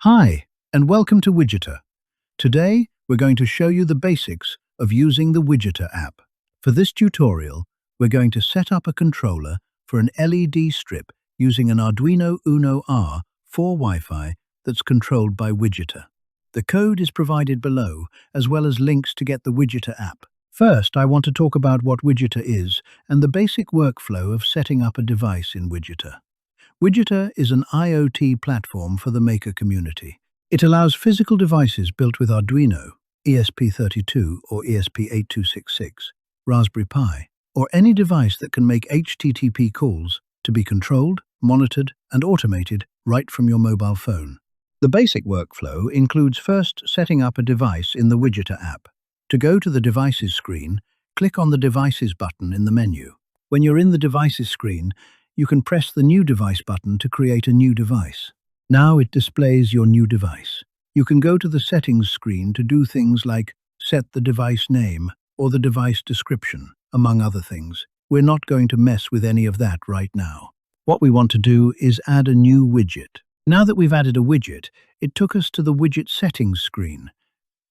Hi, and welcome to Widgeter. Today, we're going to show you the basics of using the Widgeter app. For this tutorial, we're going to set up a controller for an LED strip using an Arduino Uno R4 WiFi that's controlled by Widgeter. The code is provided below, as well as links to get the Widgeter app. First, I want to talk about what Widgeter is and the basic workflow of setting up a device in Widgeter. Widgeter is an IoT platform for the maker community. It allows physical devices built with Arduino, ESP32 or ESP8266, Raspberry Pi, or any device that can make HTTP calls to be controlled, monitored, and automated right from your mobile phone. The basic workflow includes first setting up a device in the Widgeter app. To go to the Devices screen, click on the Devices button in the menu. When you're in the Devices screen, you can press the New Device button to create a new device. Now it displays your new device. You can go to the Settings screen to do things like set the device name or the device description, among other things. We're not going to mess with any of that right now. What we want to do is add a new widget. Now that we've added a widget, it took us to the Widget Settings screen.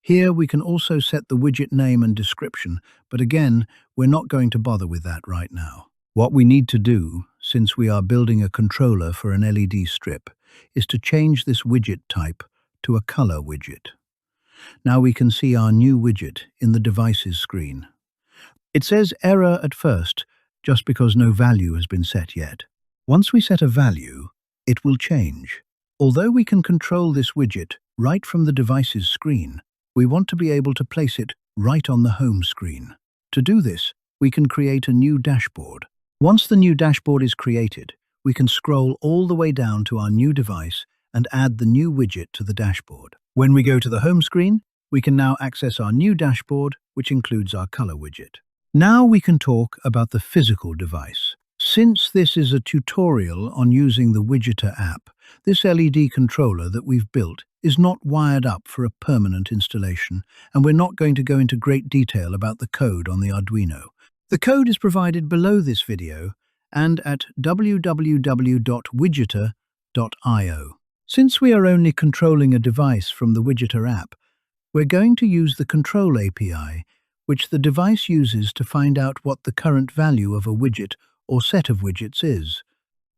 Here we can also set the widget name and description, but again, we're not going to bother with that right now. What we need to do, since we are building a controller for an LED strip, is to change this widget type to a color widget. Now we can see our new widget in the Devices screen. It says error at first, just because no value has been set yet. Once we set a value, it will change. Although we can control this widget right from the Devices screen, we want to be able to place it right on the home screen. To do this, we can create a new dashboard. Once the new dashboard is created, we can scroll all the way down to our new device and add the new widget to the dashboard. When we go to the home screen, we can now access our new dashboard, which includes our color widget. Now we can talk about the physical device. Since this is a tutorial on using the Widgeter app, this LED controller that we've built is not wired up for a permanent installation, and we're not going to go into great detail about the code on the Arduino. The code is provided below this video and at www.widgeter.io. Since we are only controlling a device from the Widgeter app, we're going to use the Control API, which the device uses to find out what the current value of a widget or set of widgets is.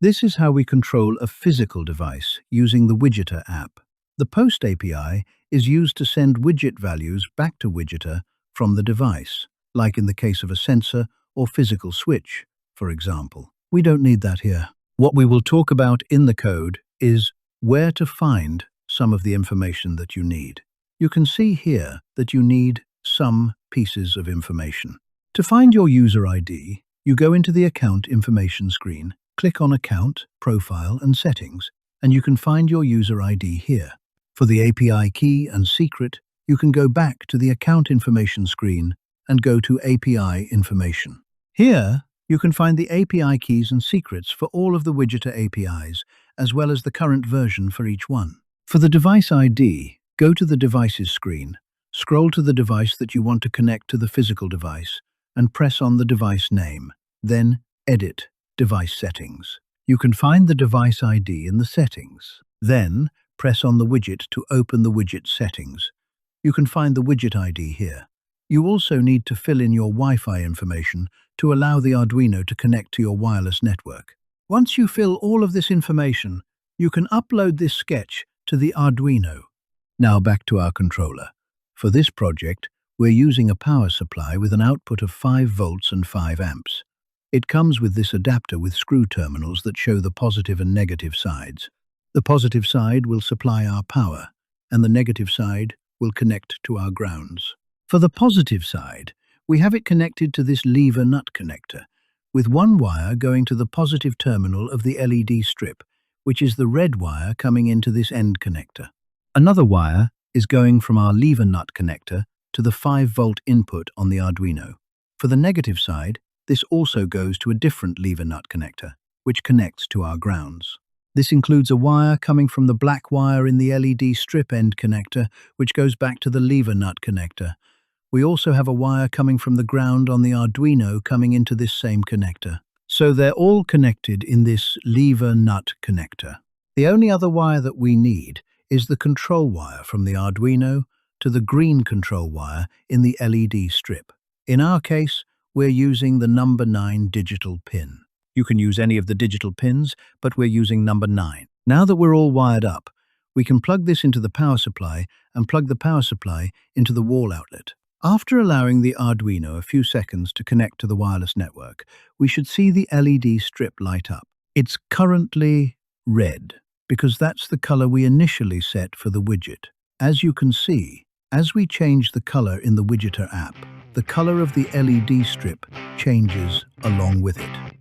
This is how we control a physical device using the Widgeter app. The Post API is used to send widget values back to Widgeter from the device, like in the case of a sensor or physical switch, for example. We don't need that here. What we will talk about in the code is where to find some of the information that you need. You can see here that you need some pieces of information. To find your user ID, you go into the Account Information screen, click on Account, Profile and Settings, and you can find your user ID here. For the API key and secret, you can go back to the Account Information screen and go to API Information. Here, you can find the API keys and secrets for all of the Widgeter APIs, as well as the current version for each one. For the device ID, go to the Devices screen, scroll to the device that you want to connect to the physical device, and press on the device name. Then, Edit Device Settings. You can find the device ID in the settings. Then, press on the widget to open the widget settings. You can find the widget ID here. You also need to fill in your Wi-Fi information to allow the Arduino to connect to your wireless network. Once you fill all of this information, you can upload this sketch to the Arduino. Now back to our controller. For this project, we're using a power supply with an output of 5 volts and 5 amps. It comes with this adapter with screw terminals that show the positive and negative sides. The positive side will supply our power, and the negative side will connect to our grounds. For the positive side, we have it connected to this lever nut connector, with one wire going to the positive terminal of the LED strip, which is the red wire coming into this end connector. Another wire is going from our lever nut connector to the 5-volt input on the Arduino. For the negative side, this also goes to a different lever nut connector, which connects to our grounds. This includes a wire coming from the black wire in the LED strip end connector, which goes back to the lever nut connector. We also have a wire coming from the ground on the Arduino coming into this same connector. So they're all connected in this lever nut connector. The only other wire that we need is the control wire from the Arduino to the green control wire in the LED strip. In our case, we're using the number 9 digital pin. You can use any of the digital pins, but we're using number 9. Now that we're all wired up, we can plug this into the power supply and plug the power supply into the wall outlet. After allowing the Arduino a few seconds to connect to the wireless network, we should see the LED strip light up. It's currently red, because that's the color we initially set for the widget. As you can see, as we change the color in the Widgeter app, the color of the LED strip changes along with it.